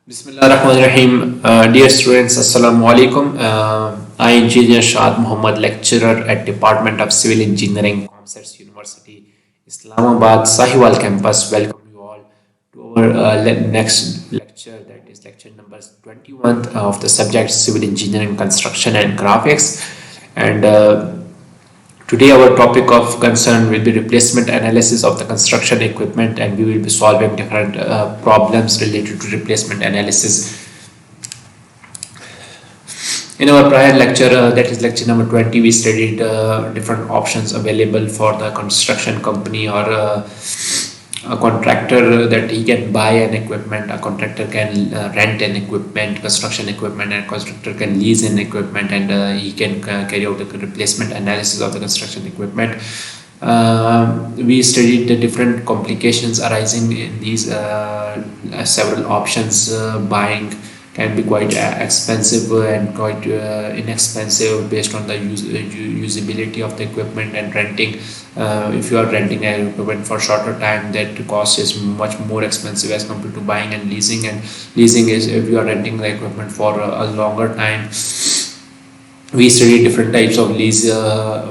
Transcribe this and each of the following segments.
Bismillahirrahmanirrahim. Dear students, Assalamu alaikum. I am Engineer Shad Muhammad, lecturer at Department of Civil Engineering, Comsets University, Islamabad, Sahiwal campus. Welcome you all to our next lecture, that is lecture number 21 of the subject Civil Engineering, Construction and Graphics. And Today our topic of concern will be replacement analysis of the construction equipment, and we will be solving different problems related to replacement analysis. In our prior lecture, that is lecture number 20, we studied different options available for the construction company or a contractor, that he can buy an equipment, a contractor can rent an equipment, construction equipment, and constructor can lease an equipment, and he can carry out the replacement analysis of the construction equipment. We studied the different complications arising in these several options. Buying can be quite expensive and quite inexpensive based on the usability of the equipment, and renting, if you are renting an equipment for shorter time, that cost is much more expensive as compared to buying and leasing. And leasing is if you are renting the equipment for a longer time. We studied different types of lease,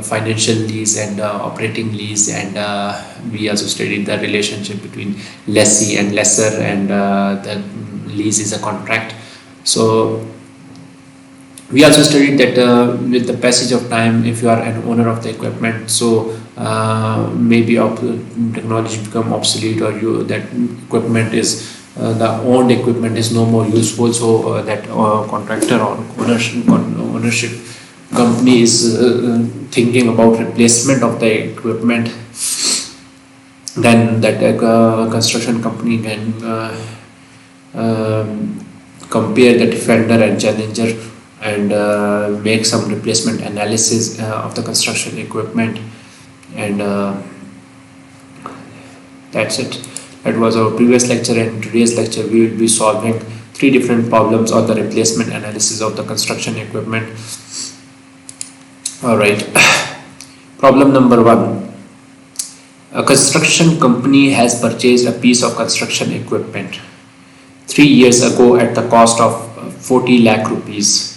financial lease and operating lease, and we also studied the relationship between lessee and lessor, and the lease is a contract. So we also studied that with the passage of time, if you are an owner of the equipment, so maybe technology become obsolete, or that equipment is the owned equipment is no more useful, so that contractor or ownership company is thinking about replacement of the equipment. Then that construction company can compare the defender and challenger, and make some replacement analysis of the construction equipment. And that's it. That was our previous lecture, and in today's lecture we will be solving three different problems on the replacement analysis of the construction equipment. Alright. Problem number 1. A construction company has purchased a piece of construction equipment 3 years ago at the cost of 40 lakh rupees.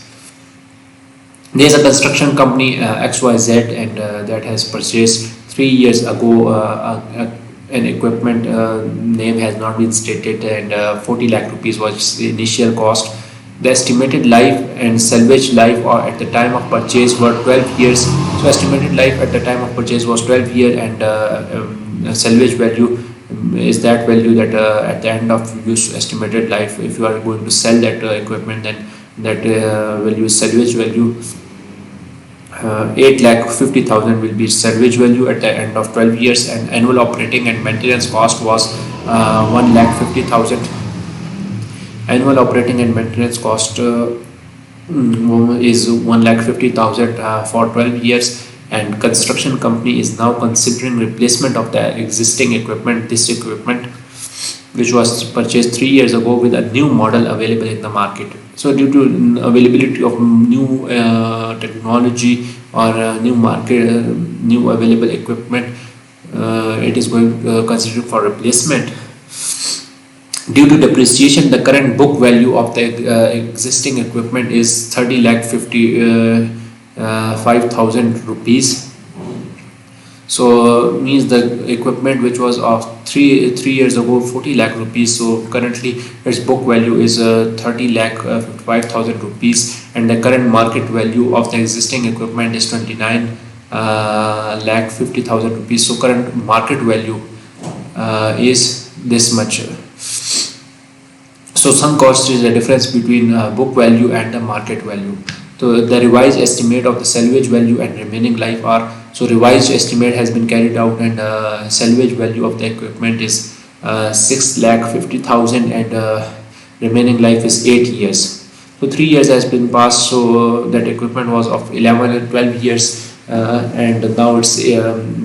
There is a construction company XYZ, and that has purchased 3 years ago an equipment, name has not been stated, and 40 lakh rupees was the initial cost. The estimated life and salvage life at the time of purchase were 12 years. So estimated life at the time of purchase was 12 years, and salvage value is that value that at the end of use estimated life, if you are going to sell that equipment, then that value is salvage value. 8,50,000 will be salvage value at the end of 12 years, and annual operating and maintenance cost was 1,50,000. Annual operating and maintenance cost is 1,50,000 for 12 years, and construction company is now considering replacement of the existing equipment, this equipment which was purchased 3 years ago, with a new model available in the market. So due to availability of new technology or new market, new available equipment, it is going considered for replacement. Due to depreciation, the current book value of the existing equipment is 30,55,000 rupees. So means the equipment which was of three years ago 40 lakh rupees, so currently its book value is 30,55,000 rupees, and the current market value of the existing equipment is 29,50,000 rupees. So current market value is this much. So some cost is the difference between book value and the market value. So the revised estimate of the salvage value and remaining life are, so revised estimate has been carried out, and salvage value of the equipment is 6,50,000, and remaining life is 8 years. So 3 years has been passed, so that equipment was of 11 and 12 years, and now it's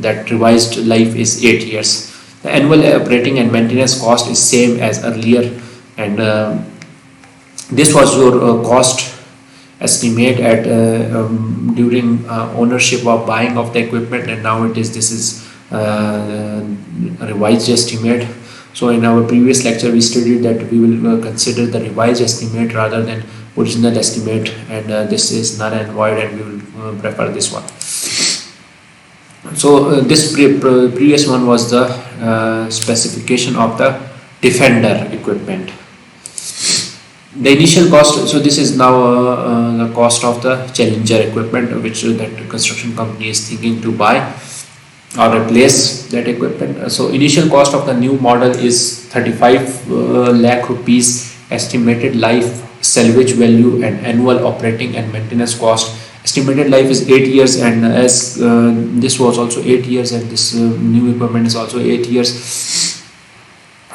that revised life is 8 years. The annual operating and maintenance cost is same as earlier, and this was your cost estimate at during ownership or buying of the equipment, and now this is a revised estimate. So in our previous lecture we studied that we will consider the revised estimate rather than original estimate, and this is null and void, and we will prefer this one. So this previous one was the specification of the Defender equipment. The initial cost, so this is now the cost of the Challenger equipment, which that construction company is thinking to buy or replace that equipment. So initial cost of the new model is 35 lakh rupees, estimated life, salvage value, and annual operating and maintenance cost. Estimated life is 8 years, and as this was also 8 years, and this new equipment is also 8 years.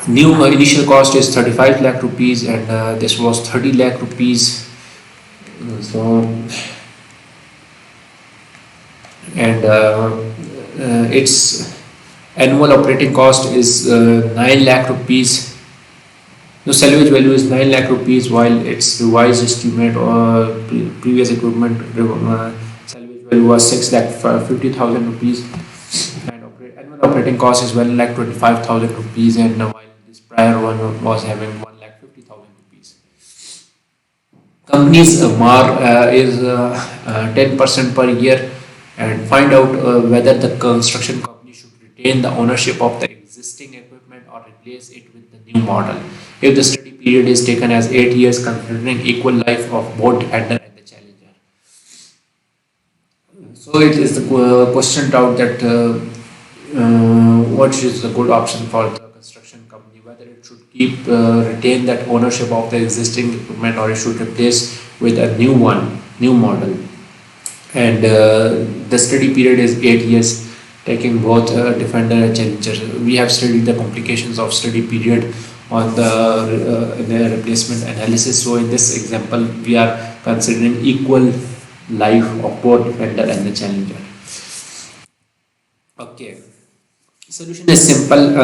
New initial cost is 35 lakh rupees, and this was 30 lakh rupees. So and its annual operating cost is 9 lakh rupees. The salvage value is 9 lakh rupees, while its revised estimate or previous equipment salvage value was 6 lakh 50,000 rupees, and annual operating cost is 1 lakh 25,000 rupees, and while this prior one was having 1 lakh 50,000 rupees. Company's MAR is 10% per year, and find out whether the construction company should retain the ownership of the existing equipment or replace it with the new model. If the study period is taken as 8 years, considering equal life of both Defender and the Challenger. So it is the question out that what is the good option for the construction company, whether it should keep retain that ownership of the existing equipment, or it should replace with a new model. And the study period is 8 years, taking both Defender and Challenger. We have studied the complications of study period on the replacement analysis. So in this example we are considering equal life of both Defender and the Challenger. Okay, solution is simple.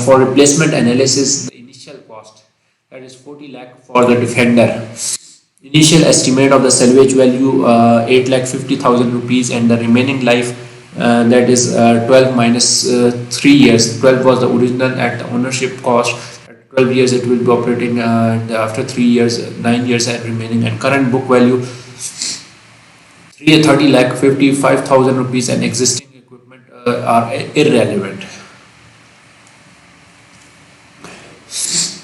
For replacement analysis, the initial cost, that is 40 lakh for the Defender. Initial estimate of the salvage value 8 lakh 50,000 rupees, and the remaining life that is 12 minus 3 years. 12 was the original at the ownership cost. At 12 years it will be operating, and after 3 years 9 years and remaining, and current book value 30 lakh 55,000 rupees, and existing equipment are irrelevant.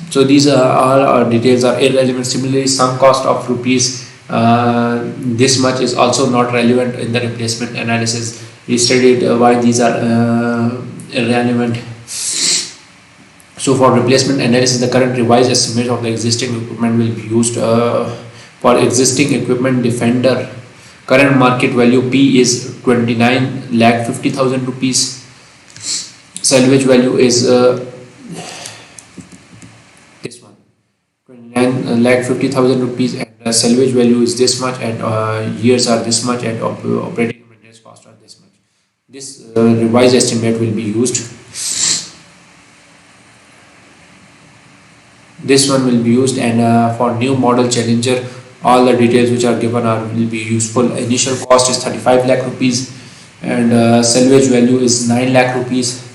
So these all our details are irrelevant. Similarly, some cost of rupees this much is also not relevant in the replacement analysis. We studied why these are irrelevant. So for replacement analysis, the current revised estimate of the existing equipment will be used. For existing equipment, Defender, current market value P is 29 lakh 50,000 rupees. Salvage value is 29 lakh 50,000 rupees, and salvage value is this much, and years are this much, and operating and maintenance cost are this much. This revised estimate will be used. This one will be used, and for new model Challenger, all the details which are given will be useful. Initial cost is 35 lakh rupees, and salvage value is 9 lakh rupees.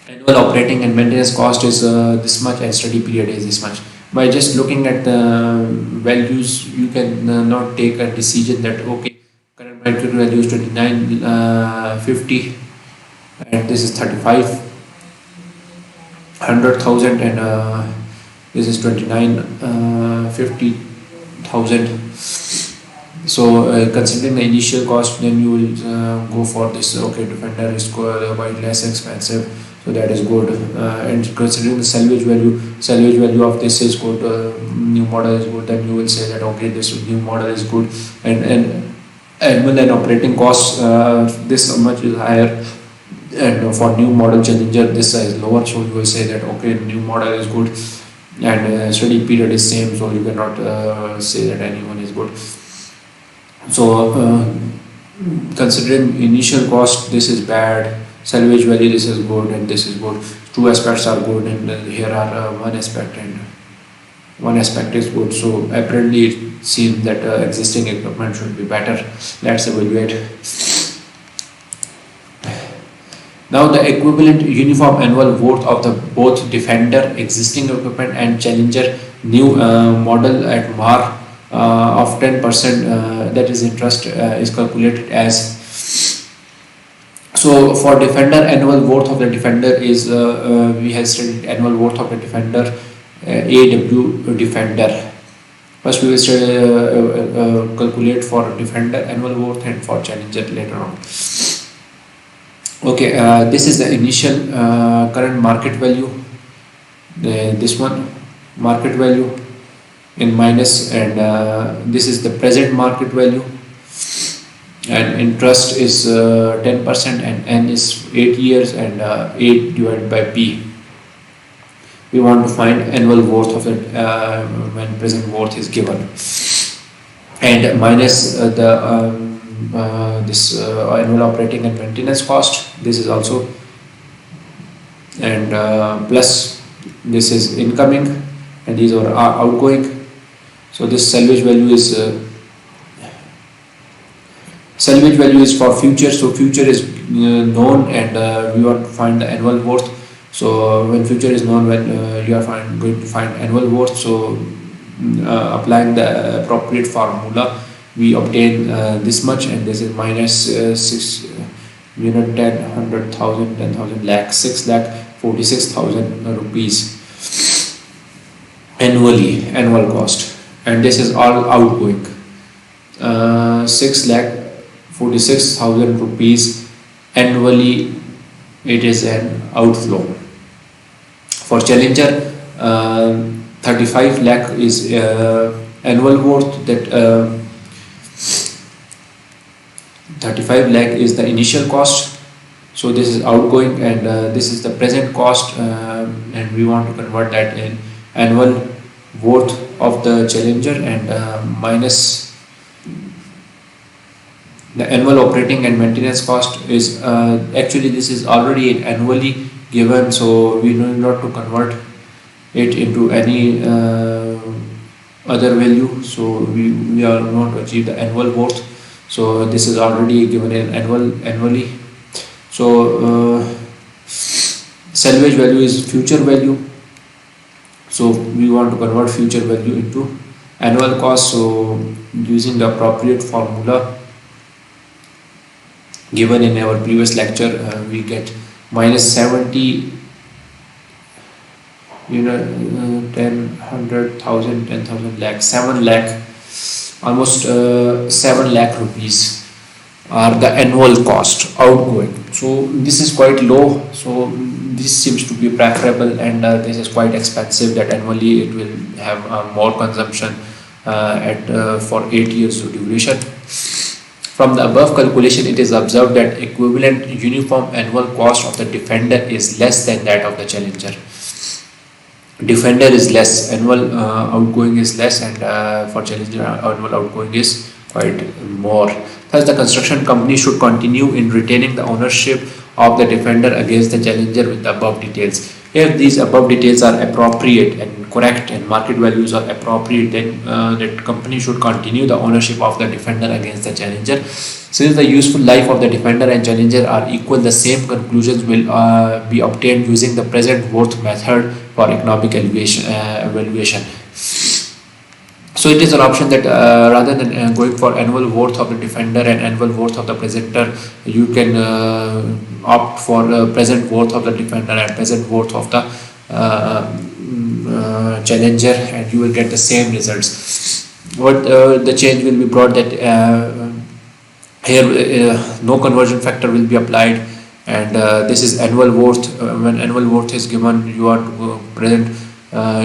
Annual operating and maintenance cost is this much, and study period is this much. By just looking at the values, you can not take a decision that okay, current market value is 2950, and this is 35,100,000, and this is 2950,000. So considering the initial cost, then you will go for this. Okay, Defender is quite less expensive, so that is good. And considering the salvage value of this is good, new model is good, then you will say that okay, this new model is good, and annual and operating costs this much is higher, and for new model Challenger this is lower, so you will say that okay, new model is good, and study period is same, so you cannot say that anyone is good. So considering initial cost, this is bad, salvage value this is good, and this is good. Two aspects are good, and here are one aspect, and one aspect is good. So apparently it seems that existing equipment should be better. Let's evaluate. Now the equivalent uniform annual worth of the both Defender existing equipment and Challenger new model at MAR of 10%, that is interest, is calculated as. So for Defender, annual worth of the Defender is, we have studied annual worth of the Defender, AW Defender. First we will calculate for Defender annual worth and for Challenger later on. Okay, this is the initial current market value, this one market value in minus, and this is the present market value, and interest is 10% and N is 8 years, and 8 divided by P. We want to find annual worth of it when present worth is given, and minus this annual operating and maintenance cost. This is also, and plus this is incoming, and these are outgoing. So this salvage value is for future. So future is known, and we want to find the annual worth. So when future is known, when you are going to find annual worth, so applying the appropriate formula, we obtain this much, and this is minus 6 unit 10 100,000 10,000 lakh 6 lakh 46,000 rupees annually, annual cost, and this is all outgoing. 6 lakh 46,000 rupees annually, it is an outflow. For Challenger, 35 lakh is annual worth, that 35 lakh is the initial cost. So this is outgoing, and this is the present cost, and we want to convert that in annual worth of the Challenger, and minus the annual operating and maintenance cost is actually this is already annually given, so we need not to convert it into any other value. So we are going to achieve the annual worth. So this is already given in annually. So salvage value is future value. So we want to convert future value into annual cost. So using the appropriate formula given in our previous lecture, we get minus 70 10 100,000 10,000 lakh 7 lakh, almost 7 lakh rupees are the annual cost outgoing. So this is quite low, so this seems to be preferable, and this is quite expensive, that annually it will have more consumption for 8 years of duration. From the above calculation, it is observed that equivalent uniform annual cost of the Defender is less than that of the Challenger. Defender is less, annual outgoing is less, and for Challenger annual outgoing is quite more. Thus, the construction company should continue in retaining the ownership of the Defender against the Challenger with the above details. If these above details are appropriate and correct, and market values are appropriate, then the company should continue the ownership of the Defender against the Challenger. Since the useful life of the Defender and Challenger are equal, the same conclusions will be obtained using the present worth method for economic evaluation. So it is an option that rather than going for annual worth of the Defender and annual worth of the Presenter, you can opt for present worth of the Defender and present worth of the Challenger, and you will get the same results. What the change will be brought, that here no conversion factor will be applied, and this is annual worth. When annual worth is given, you are to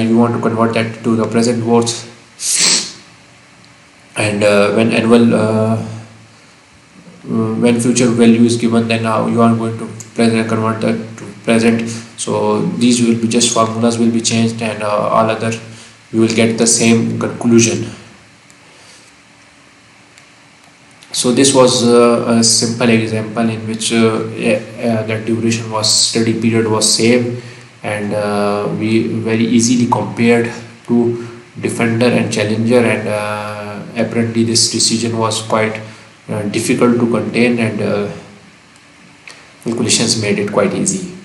you want to convert that to the present worth, and when future value is given, then you are going to convert that to present. So these will be just formulas will be changed, and all other you will get the same conclusion. So this was a simple example in which the duration was study period was same, and we very easily compared to Defender and Challenger, and apparently this decision was quite difficult to contain, and Calculations made it quite easier.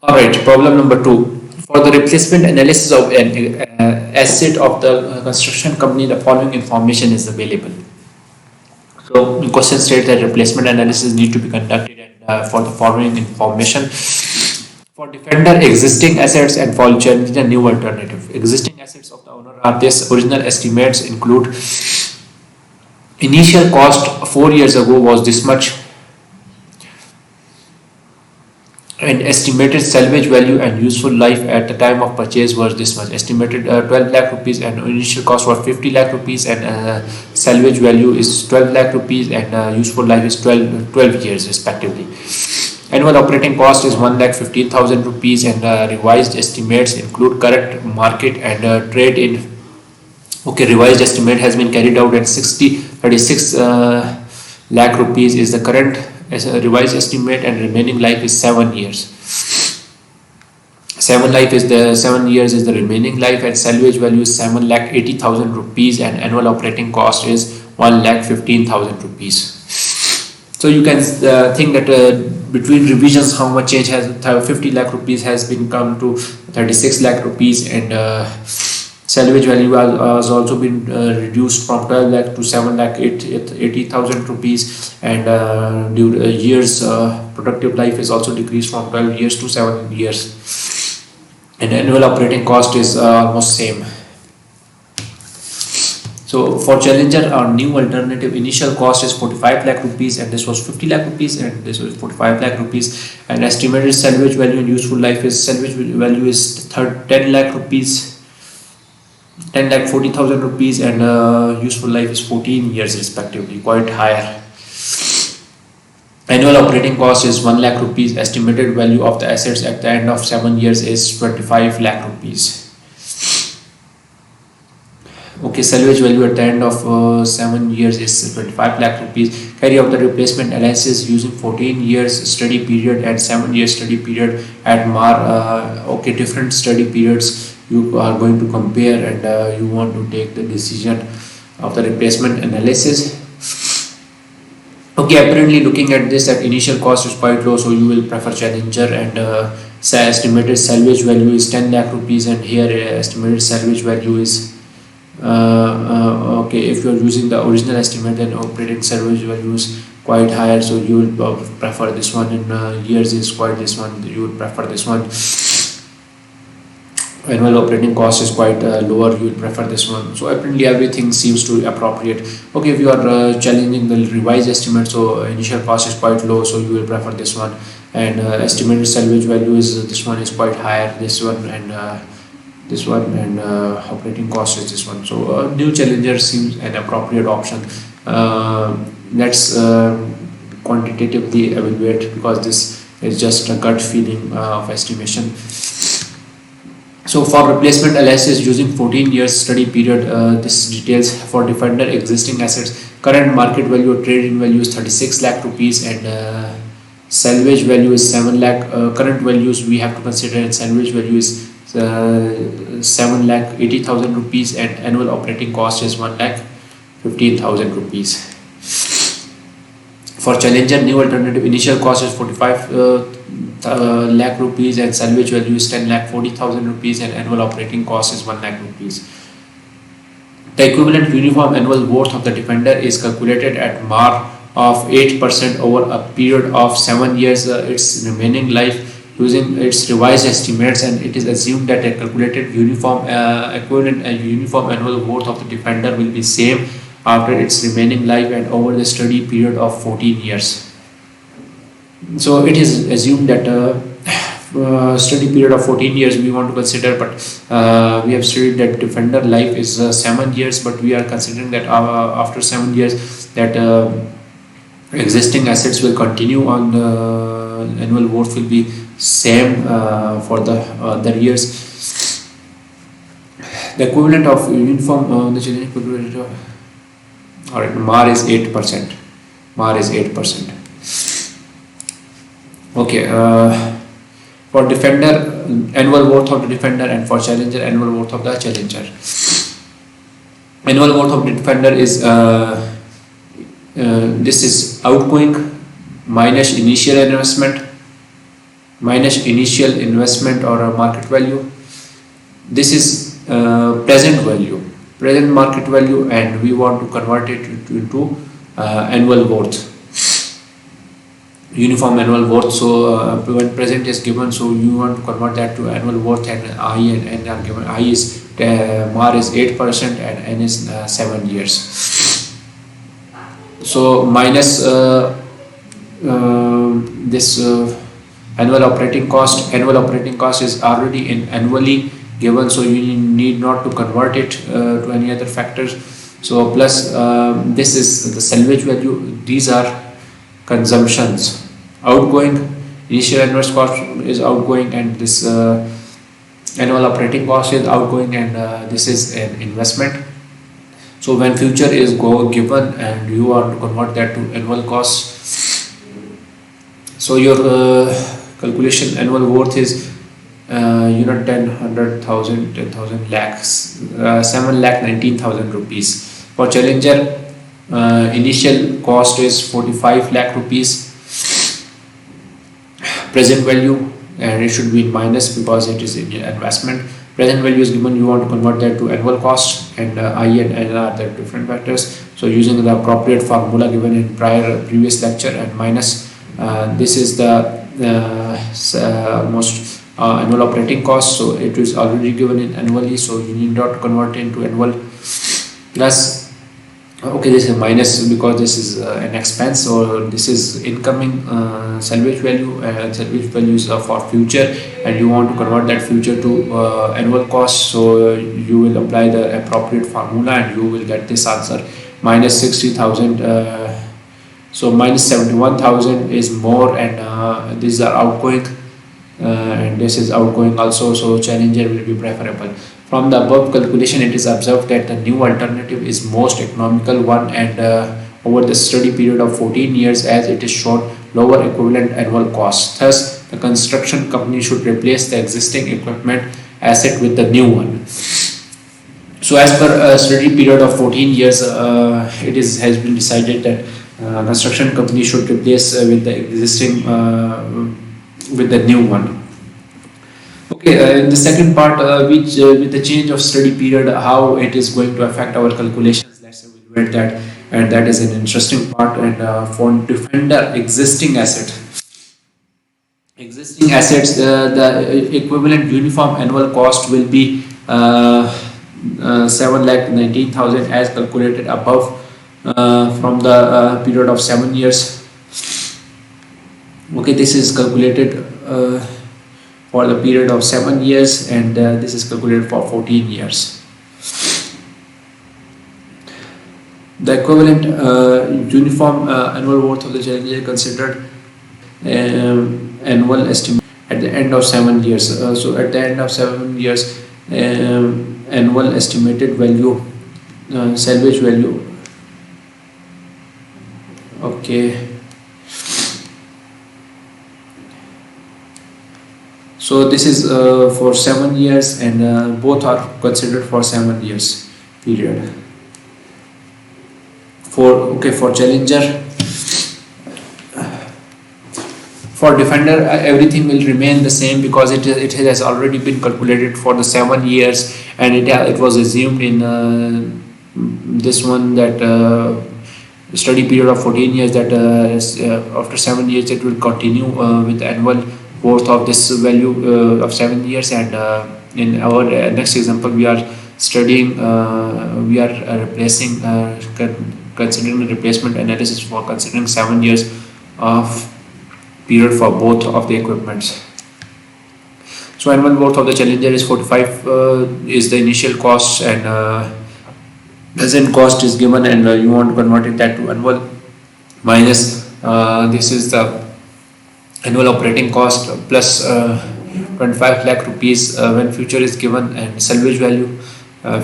All right, problem number 2. For the replacement analysis of an asset of the construction company, the following information is available. So, the question states that replacement analysis need to be conducted and for the following information. For defender existing assets and for challenge a new alternative. Existing assets of the owner are this. Original estimates include initial cost 4 years ago was this much, and estimated salvage value and useful life at the time of purchase was this much. Estimated 12 lakh rupees and initial cost was 50 lakh rupees, and salvage value is 12 lakh rupees, and useful life is 12 years respectively. Annual operating cost is 1,15,000 rupees, and revised estimates include current market and trade in. Okay, revised estimate has been carried out at 36 lakh rupees is the current revised estimate, and remaining life is 7 years. 7 years is the remaining life, and salvage value is 7,80,000 rupees, and annual operating cost is 1,15,000 rupees. So you can think that between revisions how much change has 50 lakh rupees has been come to 36 lakh rupees, and salvage value has also been reduced from 12 lakh to 7 lakh 80,000 rupees, and years productive life is also decreased from 12 years to 7 years, and annual operating cost is almost same. So for challenger, our new alternative initial cost is 45 lakh rupees, and this was 50 lakh rupees, and this was 45 lakh rupees, and estimated salvage value and useful life is 10 lakh rupees, 10,40,000 rupees, and useful life is 14 years respectively, quite higher. Annual operating cost is 1 lakh rupees. Estimated value of the assets at the end of 7 years is 25 lakh rupees. Okay, salvage value at the end of 7 years is 25 lakh rupees. Carry out the replacement analysis using 14 years study period and 7 years study period at MAR. Okay, different study periods you are going to compare, and you want to take the decision of the replacement analysis. Okay, apparently looking at this, that initial cost is quite low, so you will prefer challenger, and estimated salvage value is 10 lakh rupees, and here estimated salvage value is okay, if you are using the original estimate, then operating salvage value is quite higher, so you will prefer this one. In years is quite this one, you will prefer this one. Annual operating cost is quite lower, you will prefer this one. So apparently everything seems to be appropriate. Okay, if you are challenging the revised estimate, so initial cost is quite low, so you will prefer this one, and estimated salvage value is this one is quite higher, this one, and this one, and operating cost is this one. So new challenger seems an appropriate option. Let's quantitatively evaluate, because this is just a gut feeling of estimation. So for replacement analysis using 14 years study period, this details for defender existing assets. Current market value or trading value is 36 lakh rupees, and salvage value is 7 lakh. Current values we have to consider, and salvage value is 7,80,000 rupees, and annual operating cost is 1,15,000 rupees. For challenger, new alternative initial cost is 45 lakh rupees, and salvage value is 10,40,000 rupees, and annual operating cost is 1 lakh rupees. The equivalent uniform annual worth of the defender is calculated at MAR of 8% over a period of 7 years. Its remaining life using its revised estimates, and it is assumed that a calculated uniform equivalent and uniform annual worth of the defender will be same after its remaining life and over the study period of 14 years. So it is assumed that study period of 14 years we want to consider, but we have studied that defender life is 7 years, but we are considering that after 7 years that existing assets will continue on, the annual worth will be same for the other years. The equivalent of uniform the equivalent of, all right, MAR is 8%. MAR is 8%. Okay, for defender annual worth of the defender, and for challenger annual worth of the challenger. Annual worth of the defender is this is outgoing minus initial investment or a market value. This is present market value, and we want to convert it into annual worth, uniform annual worth. So when present is given, so you want to convert that to annual worth, and I and N are given. I is MAR is 8% and N is 7 years. So minus this annual operating cost. Annual operating cost is already in annually given, so you need not to convert it to any other factors. So plus this is the salvage value. These are consumptions. Outgoing initial invest cost is outgoing, and this annual operating cost is outgoing, and this is an investment. So when future is given and you want to convert that to annual cost, so your calculation annual worth is 10, 100,000, 10,000 lakhs, 7,19,000 rupees. For Challenger, initial cost is 45 lakh rupees. Present value, and it should be in minus because it is in investment. Present value is given, you want to convert that to annual cost, and I and N are the different factors. So using the appropriate formula given in previous lecture, and minus this is the most annual operating cost, so it is already given in annually, so you need not convert into annual. Plus this is minus because this is an expense, or this is incoming salvage value, and salvage values are for future, and you want to convert that future to annual cost, so you will apply the appropriate formula and you will get this answer, minus 60,000. So minus 71,000 is more, and these are outgoing, and this is outgoing also, so Challenger will be preferable. From the above calculation, it is observed that the new alternative is most economical one, and over the study period of 14 years, as it is shown lower equivalent annual cost. Thus, the construction company should replace the existing equipment asset with the new one. So as per a study period of 14 years, has been decided that construction company should replace with the existing with the new one. In the second part, which with the change of study period, how it is going to affect our calculations. Let's say we read that, and that is an interesting part. And for Defender existing assets, the equivalent uniform annual cost will be 7,19,000 as calculated above from the period of 7 years. This is calculated for the period of 7 years, and this is calculated for 14 years. The equivalent uniform annual worth of the Challenger considered annual estimate at the end of 7 years. So at the end of 7 years, annual estimated value, salvage value. So this is for 7 years, and both are considered for 7 years period. For Challenger, for Defender, everything will remain the same because it has already been calculated for the 7 years, and it was assumed in this one that study period of 14 years that after 7 years it will continue with the annual worth of this value of 7 years. And in our next example, we are studying we are replacing considering the replacement analysis for considering 7 years of period for both of the equipments. So annual worth of the Challenger is 45 is the initial cost, and present cost is given, and you want to convert it that to annual, minus this is the annual operating cost plus 25 lakh rupees when future is given, and salvage value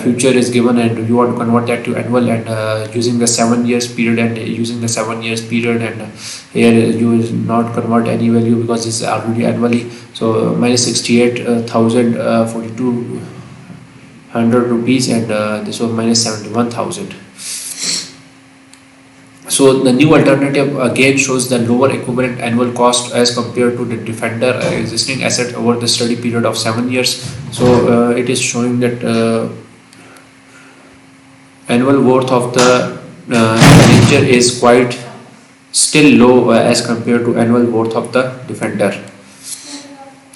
future is given, and you want to convert that to annual, and using the 7 years period, and here you will not convert any value because it's already annually. So minus 68,4,200 rupees, and this one minus 71,000. So the new alternative again shows the lower equivalent annual cost as compared to the Defender existing asset over the study period of 7 years. So it is showing that annual worth of the Challenger is quite still low as compared to annual worth of the Defender.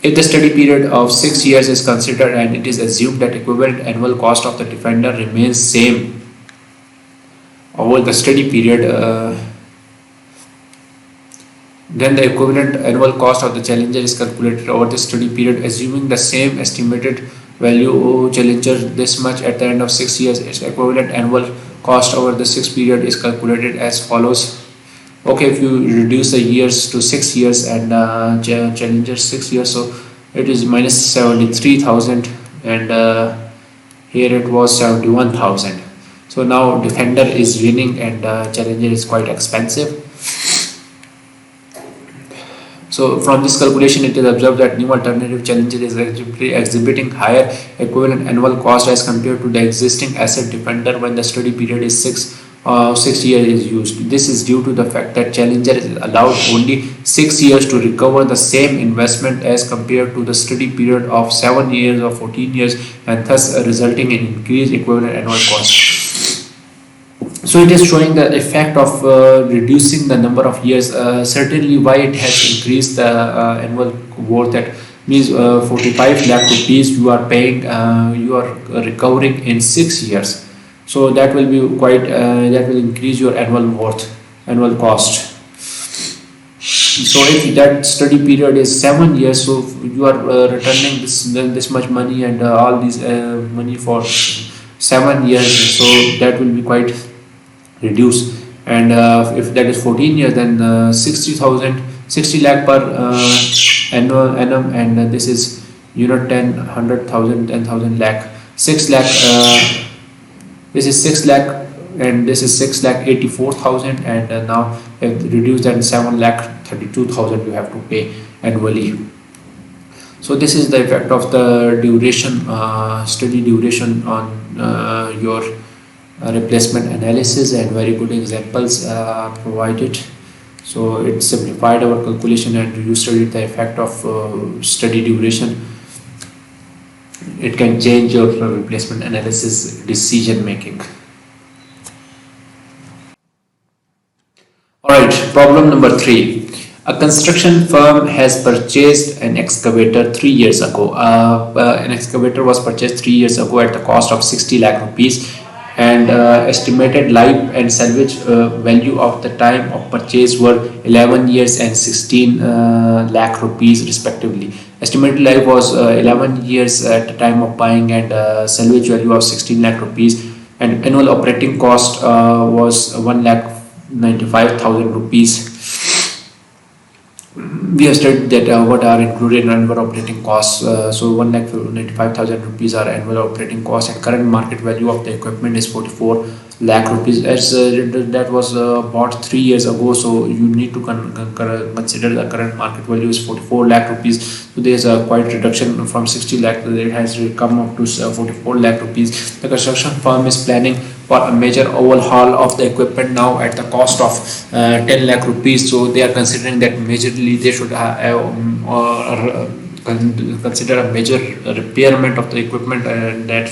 If the study period of 6 years is considered and it is assumed that equivalent annual cost of the Defender remains same over the study period, then the equivalent annual cost of the Challenger is calculated over the study period, assuming the same estimated value Challenger this much at the end of 6 years. Its equivalent annual cost over the 6 period is calculated as follows. Okay, if you reduce the years to 6 years and Challenger 6 years, so it is minus 73,000 and here it was 71,000. So now Defender is winning and Challenger is quite expensive. So from this calculation, it is observed that new alternative Challenger is exhibiting higher equivalent annual cost as compared to the existing asset Defender when the study period is 6 years is used. This is due to the fact that Challenger is allowed only 6 years to recover the same investment as compared to the study period of 7 years or 14 years, and thus resulting in increased equivalent annual cost. So it is showing the effect of reducing the number of years. Certainly why it has increased the annual worth, that means 45 lakh rupees you are paying, you are recovering in 6 years. So that will be quite that will increase your annual worth, annual cost. So if that study period is 7 years, so you are returning this much money and all these money for 7 years, so that will be quite reduced. And if that is 14 years, then 60 lakh per annual annum, and this is 10 100,000 10,000 lakh 6 lakh, this is 6 lakh and this is 6 lakh 84,000, and now if reduced, then 7 lakh 32,000 you have to pay annually. So this is the effect of the duration, study duration on your replacement analysis, and very good examples provided. So it simplified our calculation and you studied the effect of study duration. It can change your replacement analysis decision making. Alright, problem number 3. A construction firm has purchased an excavator 3 years ago. An excavator was purchased 3 years ago at the cost of 60 lakh rupees, and estimated life and salvage value of the time of purchase were 11 years and 16 lakh rupees respectively. Estimated life was 11 years at the time of buying, and salvage value of 16 lakh rupees, and annual operating cost was 1 lakh 95,000 rupees. We have studied that what are included in annual operating costs. So 1,95,000 rupees are annual operating costs, and current market value of the equipment is 44 lakh rupees. As that was bought 3 years ago, so you need to consider the current market value is 44 lakh rupees. So there is a quite reduction from 60 lakh. It has come up to 44 lakh rupees. The construction firm is planning for a major overhaul of the equipment now at the cost of 10 lakh rupees. So they are considering that majorly they should consider a major repairment of the equipment, and that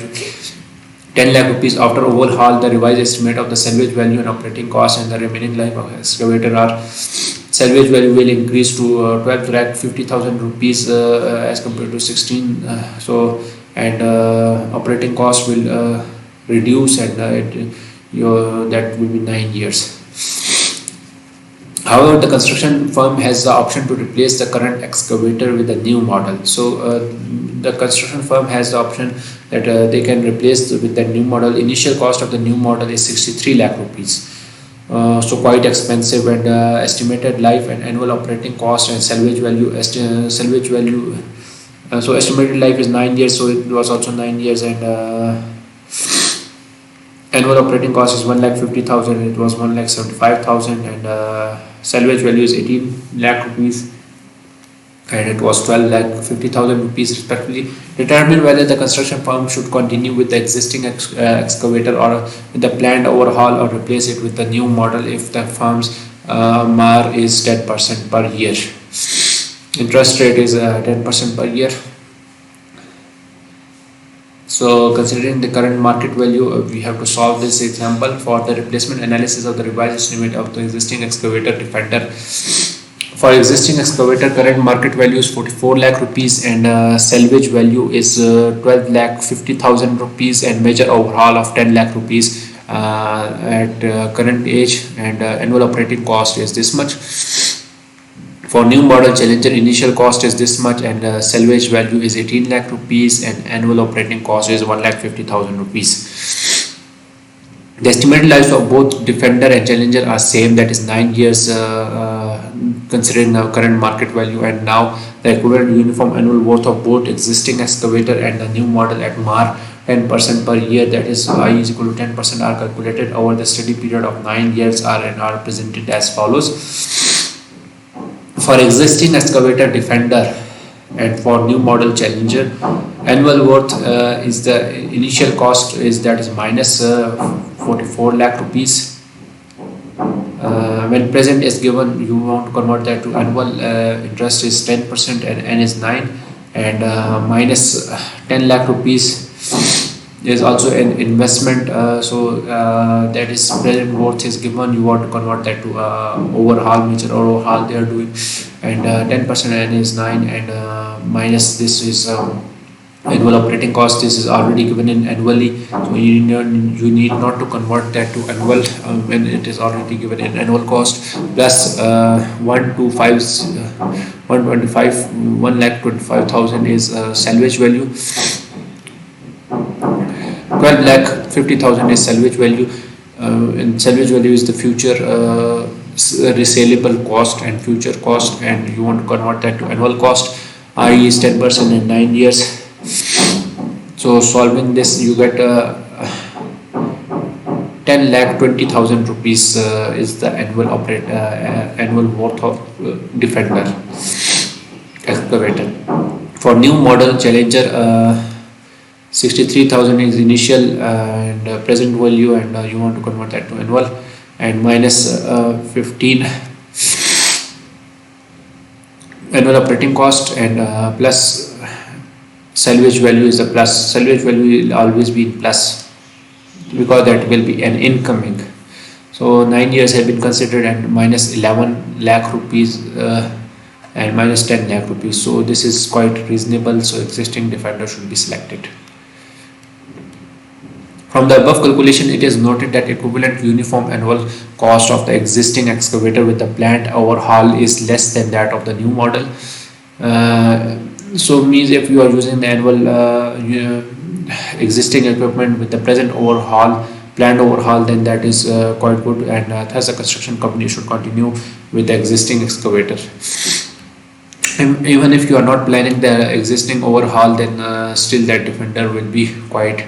10 lakh rupees. After overhaul, the revised estimate of the salvage value and operating cost and the remaining life of excavator are salvage value will increase to 12 lakh 50,000 rupees as compared to 16. And operating cost will reduce, and that will be 9 years. However, the construction firm has the option to replace the current excavator with a new model. So the construction firm has the option that they can replace with the new model. Initial cost of the new model is 63 lakh rupees. So quite expensive, and estimated life and annual operating cost and salvage value. So estimated life is 9 years, so it was also 9 years, and annual operating cost is 1,50,000. It was 1,75,000, and salvage value is 18 lakh rupees. and it was 12 lakh 50,000 rupees respectively. Determine whether the construction firm should continue with the existing excavator or with the planned overhaul or replace it with the new model if the firm's MAR is 10% per year. Interest rate is 10% per year. So considering the current market value, we have to solve this example. For the replacement analysis of the revised estimate of the existing excavator Defender. For existing excavator, current market value is 44 lakh rupees and salvage value is 12 lakh 50,000 rupees and major overhaul of 10 lakh rupees at current age, and annual operating cost is this much. For new model Challenger, initial cost is this much and salvage value is 18 lakh rupees and annual operating cost is 1 lakh 50,000 rupees. The estimated lives of both Defender and Challenger are same, that is 9 years considering the current market value, and now the equivalent uniform annual worth of both existing excavator and the new model at MAR 10% per year, that is I is equal to 10%, are calculated over the study period of 9 years and are presented as follows. For existing excavator Defender and for new model Challenger, annual worth is the initial cost is that is minus 44 lakh rupees. When present is given, you want to convert that to annual interest is 10% and N is 9, and minus 10 lakh rupees is also an investment. So that is present worth is given, you want to convert that to overhaul, major overhaul they are doing, and 10% N is 9, and minus this is annual operating cost. This is already given in annually, so you need not to convert that to annual when it is already given in annual cost, plus 1 lakh 25,000 is salvage value, 12 lakh 50,000 is salvage value, and salvage value is the future resaleable cost and future cost, and you want to convert that to annual cost. I is 10% in 9 years. So solving this, you get 10 lakh 20,000 rupees is the annual worth of Defender excavator. For new model Challenger, 63,000 is initial and present value, and you want to convert that to annual, and minus 15 annual operating cost, and plus salvage value is a plus. Salvage value will always be in plus because that will be an incoming. So 9 years have been considered, and minus 11 lakh rupees and minus 10 lakh rupees. So this is quite reasonable. So existing Defender should be selected. From the above calculation, it is noted that equivalent uniform annual cost of the existing excavator with the planned overhaul is less than that of the new model. So means if you are using the annual existing equipment with the present planned overhaul, then that is quite good, and thus a construction company should continue with the existing excavator. Even if you are not planning the existing overhaul, then still that Defender will be quite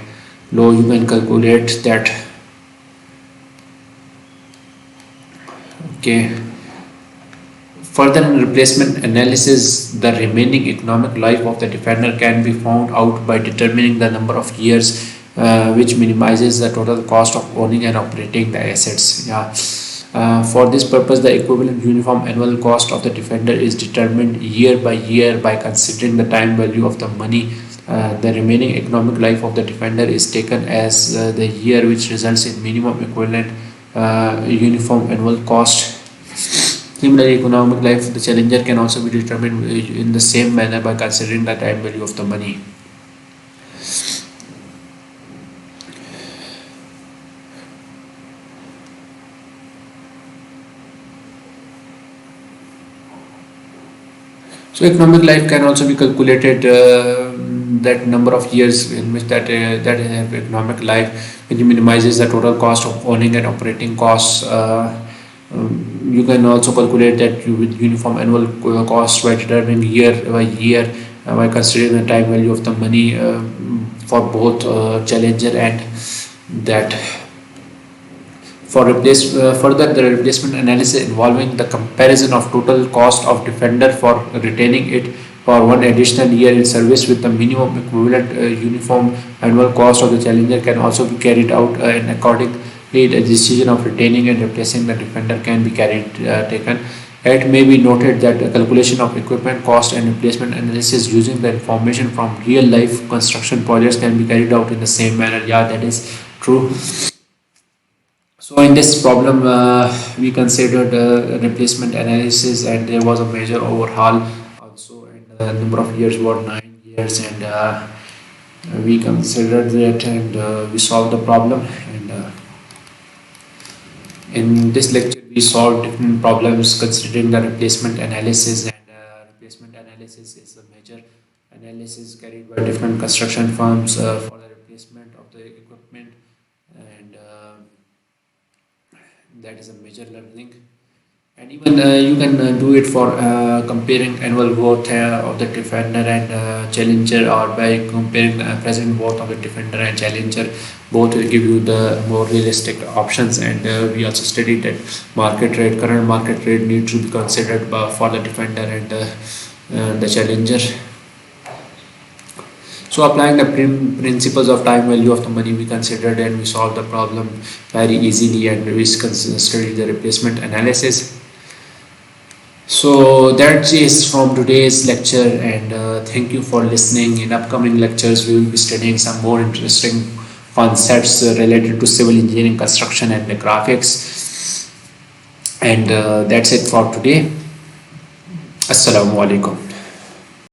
low. You can calculate that. Okay. Further in replacement analysis, the remaining economic life of the Defender can be found out by determining the number of years, which minimizes the total cost of owning and operating the assets. For this purpose, the equivalent uniform annual cost of the Defender is determined year by year by considering the time value of the money. The remaining economic life of the Defender is taken as the year, which results in minimum equivalent uniform annual cost. Similarly, economic life of the Challenger can also be determined in the same manner by considering the time value of the money. So economic life can also be calculated, that number of years in which that have economic life, which minimizes the total cost of owning and operating costs. You can also calculate that with uniform annual cost by determining year by year by considering the time value of the money for both Challenger and that Further, the replacement analysis involving the comparison of total cost of Defender for retaining it for one additional year in service with the minimum equivalent uniform annual cost of the Challenger can also be carried out, and accordingly, the decision of retaining and replacing the Defender can be taken. It may be noted that the calculation of equipment cost and replacement analysis using the information from real life construction projects can be carried out in the same manner. Yeah, that is true. So in this problem, we considered replacement analysis, and there was a major overhaul also, and the number of years were 9 years, and we considered that, and we solved the problem. And in this lecture, we solved different problems considering the replacement analysis, and replacement analysis is a major analysis carried by different construction firms for the replacement of the equipment, and that is a major learning. And even you can do it for comparing annual growth of the Defender and Challenger, or by comparing the present growth of the Defender and Challenger. Both will give you the more realistic options. And we also studied that current market rate needs to be considered for the Defender and the Challenger. So applying the principles of time value of the money, we considered and we solved the problem very easily, and we studied the replacement analysis. So that is from today's lecture, and thank you for listening. In upcoming lectures, we will be studying some more interesting concepts related to civil engineering, construction, and the graphics. And that's it for today. Assalamu alaikum.